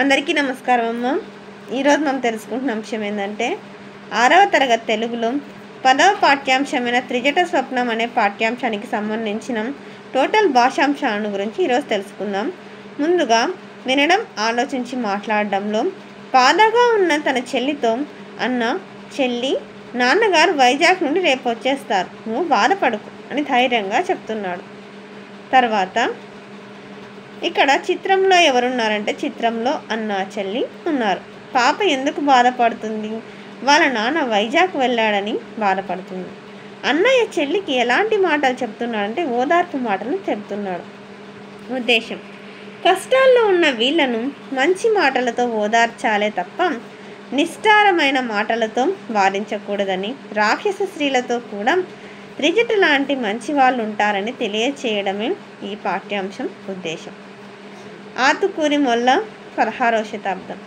అందరికీ నమస్కారం అమ్మ. ఈరోజు మనం తెలుసుకుంటున్న అంశం ఏంటంటే 6వ తరగతి తెలుగులో 10వ పాఠ్యాంశమైన త్రిజట స్వప్నం అనే పాఠ్యాంశానికి సంబంధించిన టోటల్ భాషాంశాలను గురించి ఈరోజు తెలుసుకుందాం. ముందుగా వినడం, ఆలోచించి మాట్లాడడంలో పాదగా ఉన్న తన చెల్లితో అన్న, చెల్లి, నాన్నగారు వైజాగ్ నుండి రేపు వచ్చేస్తారు, నువ్వు బాధపడకు అని ధైర్యంగా చెప్తున్నాడు. తర్వాత ఇక్కడ చిత్రంలో ఎవరున్నారంటే చిత్రంలో అన్న, చెల్లి ఉన్నారు. పాప ఎందుకు బాధపడుతుంది? వాళ్ళ నాన్న వైజాగ్ వెళ్ళాడని బాధపడుతుంది. అన్నయ్య చెల్లికి ఎలాంటి మాటలు చెప్తున్నాడంటే ఓదార్పు మాటలు చెప్తున్నాడు. ఉద్దేశం: కష్టాల్లో ఉన్న వీళ్ళను మంచి మాటలతో ఓదార్చాలే తప్ప నిష్ఠారమైన మాటలతో వారించకూడదని, రాక్షస స్త్రీలతో కూడా త్రిజట లాంటి మంచి వాళ్ళు ఉంటారని తెలియచేయడమే ఈ పాఠ్యాంశం ఉద్దేశం. ఆతుకూరి మొల్ల 16వ శతాబ్దం,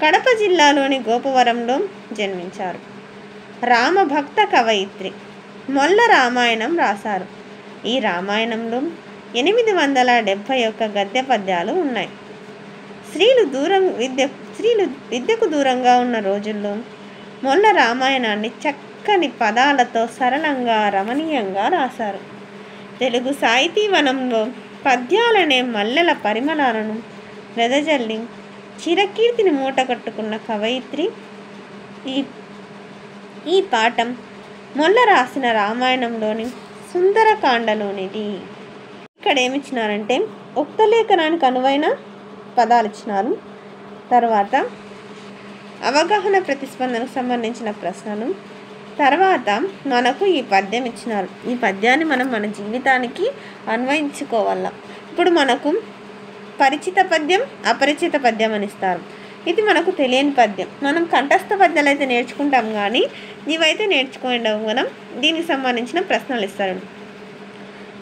కడప జిల్లాలోని గోపవరంలో జన్మించారు. రామభక్త కవయిత్రి. మొల్ల రామాయణం రాశారు. ఈ రామాయణంలో 871 గద్య పద్యాలు ఉన్నాయి. స్త్రీలు విద్యకు దూరంగా ఉన్న రోజుల్లో మొల్ల రామాయణాన్ని చక్కని పదాలతో సరళంగా, రమణీయంగా రాశారు. తెలుగు సాహితీవనంలో పద్యాలనే మల్లెల పరిమళాలను వెదజల్లి చిరకీర్తిని మూటగట్టుకున్న కవయిత్రి ఈ పాఠం మొల్ల రాసిన రామాయణంలోని సుందరకాండలోనిది. ఇక్కడ ఏమిచ్చినారంటే ఉక్తలేఖనానికి అనువైన పదాలు ఇచ్చినారు. తర్వాత అవగాహన ప్రతిస్పందనకు సంబంధించిన ప్రశ్నలు. తర్వాత మనకు ఈ పద్యం ఇచ్చినారు. ఈ పద్యాన్ని మనం మన జీవితానికి అన్వయించుకోవాల. ఇప్పుడు మనకు పరిచిత పద్యం, అపరిచిత పద్యం అని ఇస్తారు. ఇది మనకు తెలియని పద్యం. మనం కంఠస్థ పద్యాలు అయితే నేర్చుకుంటాం, కానీ ఇవైతే నేర్చుకోవడం కదా. దీనికి సంబంధించిన ప్రశ్నలు ఇస్తారు.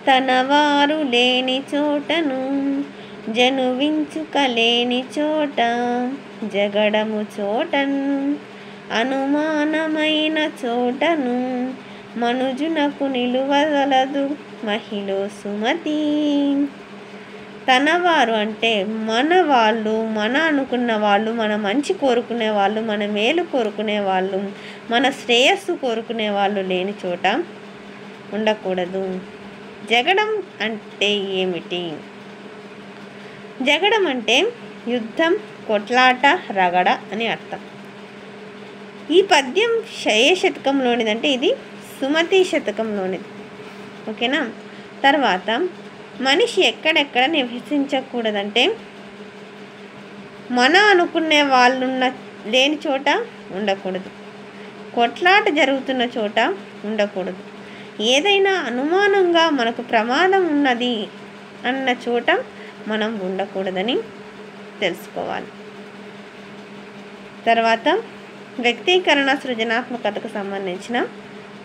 తనవారు లేని చోటను జనువించుకలేని చోట జగడము చోటను అనుమానమైన చోటను మనుజునకు నిలువగలదు మహిళ సుమతి. తనవారు అంటే మన వాళ్ళు, మన అనుకున్న వాళ్ళు, మన మంచి కోరుకునే వాళ్ళు, మన మేలు కోరుకునే వాళ్ళు, మన శ్రేయస్సు కోరుకునే వాళ్ళు లేని చోట ఉండకూడదు. జగడం అంటే ఏమిటి? జగడం అంటే యుద్ధం, కొట్లాట, రగడ అని అర్థం. ఈ పద్యం ఏ శతకంలోనిదంటే ఇది సుమతి శతకంలోనిది. ఓకేనా. తర్వాత మనిషి ఎక్కడెక్కడ నివసించకూడదంటే మన అనుకునే వాళ్ళున్న లేని చోట ఉండకూడదు, కొట్లాట జరుగుతున్న చోట ఉండకూడదు, ఏదైనా అనుమానంగా మనకు ప్రమాదం ఉన్నది అన్న చోట మనం ఉండకూడదని తెలుసుకోవాలి. తర్వాత వ్యక్తీకరణ, సృజనాత్మకతకు సంబంధించిన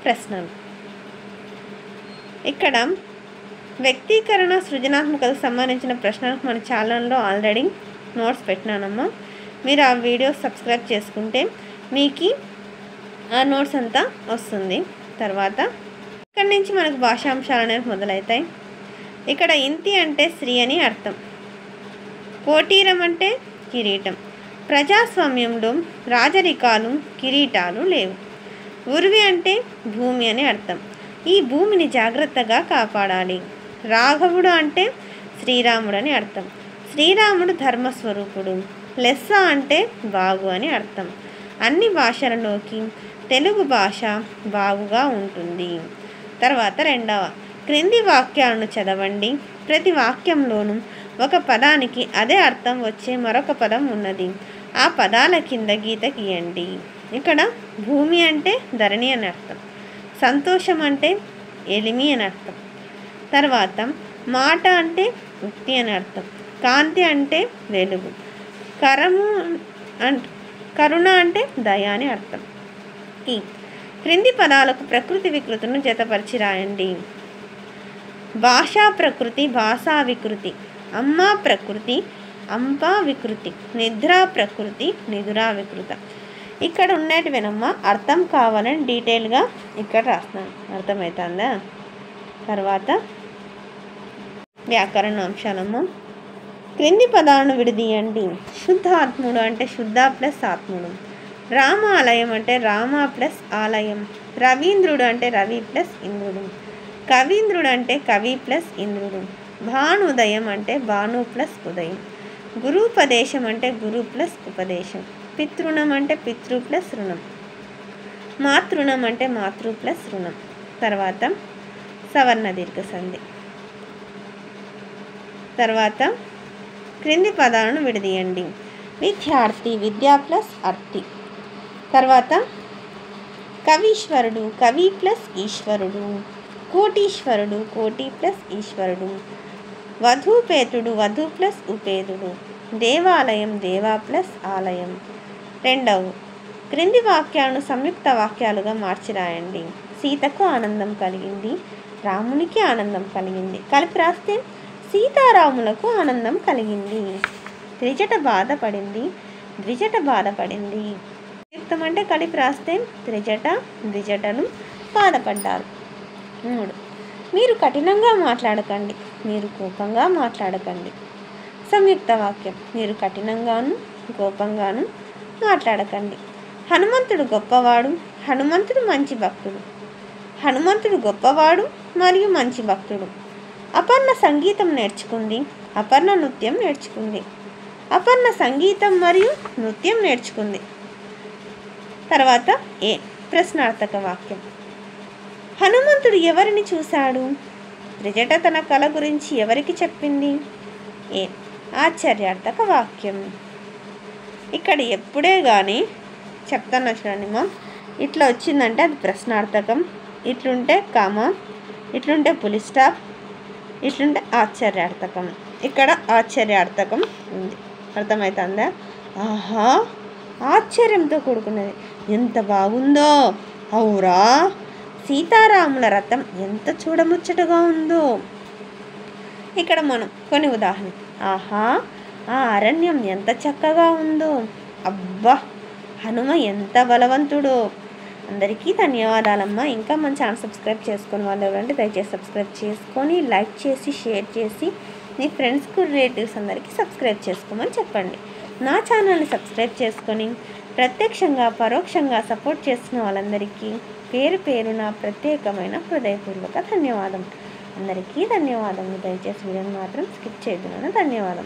ప్రశ్నలు. ఇక్కడ వ్యక్తీకరణ, సృజనాత్మకతకు సంబంధించిన ప్రశ్నలకు మన ఛానల్లో ఆల్రెడీ నోట్స్ పెట్టినానమ్మా. మీరు ఆ వీడియో సబ్స్క్రైబ్ చేసుకుంటే మీకు ఆ నోట్స్ అంతా వస్తుంది. తర్వాత ఇక్కడి నుంచి మనకు భాషాంశాలు అనేవి మొదలవుతాయి. ఇక్కడ ఇంతి అంటే స్త్రీ అని అర్థం. కోటీరం అంటే కిరీటం. ప్రజాస్వామ్యంలో రాజరికాలు, కిరీటాలు లేవు. ఉర్వి అంటే భూమి అని అర్థం. ఈ భూమిని జాగ్రత్తగా కాపాడాలి. రాఘవుడు అంటే శ్రీరాముడు అని అర్థం. శ్రీరాముడు ధర్మస్వరూపుడు. లెస్స అంటే బాగు అని అర్థం. అన్ని భాషలలోకి తెలుగు భాష బాగుగా ఉంటుంది. తర్వాత రెండవ, క్రింది వాక్యాలను చదవండి. ప్రతి వాక్యంలోనూ ఒక పదానికి అదే అర్థం వచ్చే మరొక పదం ఉన్నది. ఆ పదాల కింద గీత గీయండి. ఇక్కడ భూమి అంటే ధరణి అని అర్థం. సంతోషం అంటే ఎలిమి అని అర్థం. తర్వాత మాట అంటే ఉక్తి అని అర్థం. కాంతి అంటే వెలుగు. కరుణ అంటే దయ అని అర్థం. ఈ క్రింది పదాలకు ప్రకృతి వికృతులను జతపరిచి రాయండి. భాషా ప్రకృతి, భాషా వికృతి. అమ్మ ప్రకృతి, అంపా వికృతి. నిద్ర ప్రకృతి, నిదురా వికృత. ఇక్కడ ఉండేటివేనమ్మా. అర్థం కావాలని డీటెయిల్గా ఇక్కడ రాస్తున్నాను. అర్థమవుతుందా? తర్వాత వ్యాకరణ అంశాలమ్మ. క్రింది పదాలను విడదీయండి. శుద్ధాత్ముడు అంటే శుద్ధ ప్లస్ ఆత్ముడు. రామాలయం అంటే రామ ప్లస్ ఆలయం. రవీంద్రుడు అంటే రవి ప్లస్ ఇంద్రుడు. కవీంద్రుడు అంటే కవి ప్లస్ ఇంద్రుడు. భానుదయం అంటే భాను ప్లస్ ఉదయం. గురుపదేశం అంటే గురు ప్లస్ ఉపదేశం. పితృణం అంటే పితృ ప్లస్ రుణం. మాతృణం అంటే మాతృ ప్లస్ రుణం. తర్వాత సవర్ణ దీర్ఘ సంధి. తర్వాత క్రింది పదాలను విడదీయండి. విద్యార్థి విద్యా ప్లస్ అర్థి. తర్వాత కవీశ్వరుడు కవి ప్లస్ ఈశ్వరుడు. కోటీశ్వరుడు కోటి ప్లస్ ఈశ్వరుడు. వధూపేతుడు వధు ప్లస్ ఉపేతుడు. దేవాలయం దేవా ప్లస్ ఆలయం. రెండవ క్రింది వాక్యాలను సంయుక్త వాక్యాలుగా మార్చి రాయండి. సీతకు ఆనందం కలిగింది, రామునికి ఆనందం కలిగింది. కలిపి రాస్తే సీతారాములకు ఆనందం కలిగింది. త్రిజట బాధపడింది, ద్విజట బాధపడింది. సంయుక్తం అంటే కలిపి రాస్తే త్రిజట ద్విజటలు బాధపడ్డారు. 3 మీరు కఠినంగా మాట్లాడకండి, మీరు కోపంగా మాట్లాడకండి. సంయుక్త వాక్యం మీరు కఠినంగాను కోపంగాను మాట్లాడకండి. హనుమంతుడు గొప్పవాడు, హనుమంతుడు మంచి భక్తుడు. హనుమంతుడు గొప్పవాడు మరియు మంచి భక్తుడు. అపర్ణ సంగీతం నేర్చుకుంది, అపర్ణ నృత్యం నేర్చుకుంది. అపర్ణ సంగీతం మరియు నృత్యం నేర్చుకుంది. తర్వాత ఏ ప్రశ్నార్థక వాక్యం. హనుమంతుడు ఎవరిని చూశాడు? త్రిజట తన కళ గురించి ఎవరికి చెప్పింది? ఏ ఆశ్చర్యార్థక వాక్యం. ఇక్కడ ఎప్పుడే కానీ చెప్తాను చూడండి మా, ఇట్లా వచ్చిందంటే అది ప్రశ్నార్థకం, ఇట్లుంటే కామా, ఇట్లుంటే పులి స్టాప్, ఇట్లుంటే ఆశ్చర్యార్థకం. ఇక్కడ ఆశ్చర్యార్థకం ఉంది, అర్థమవుతుందా? ఆహా ఆశ్చర్యంతో కూడుకున్నది, ఎంత బాగుందో, అవురా సీతారాముల రథం ఎంత చూడముచ్చటగా ఉందో. ఇక్కడ మనం కొన్ని ఉదాహరణ. ఆహా ఆ అరణ్యం ఎంత చక్కగా ఉందో, అబ్బా హనుమ ఎంత బలవంతుడో. అందరికీ ధన్యవాదాలమ్మా. ఇంకా మన ఛానల్ సబ్స్క్రైబ్ చేసుకుని వాళ్ళు ఎవరంటే దయచేసి సబ్స్క్రైబ్ చేసుకొని లైక్ చేసి షేర్ చేసి మీ ఫ్రెండ్స్కు రిలేటివ్స్ అందరికీ సబ్స్క్రైబ్ చేసుకోమని చెప్పండి. నా ఛానల్ని సబ్స్క్రైబ్ చేసుకొని ప్రత్యక్షంగా పరోక్షంగా సపోర్ట్ చేస్తున్న వాళ్ళందరికీ పేరు పేరున ప్రత్యేకమైన హృదయపూర్వక ధన్యవాదం. అందరికీ ధన్యవాదములు. దయచేసి వీడియోని మాత్రం స్కిప్ చేయొద్దు. ధన్యవాదం.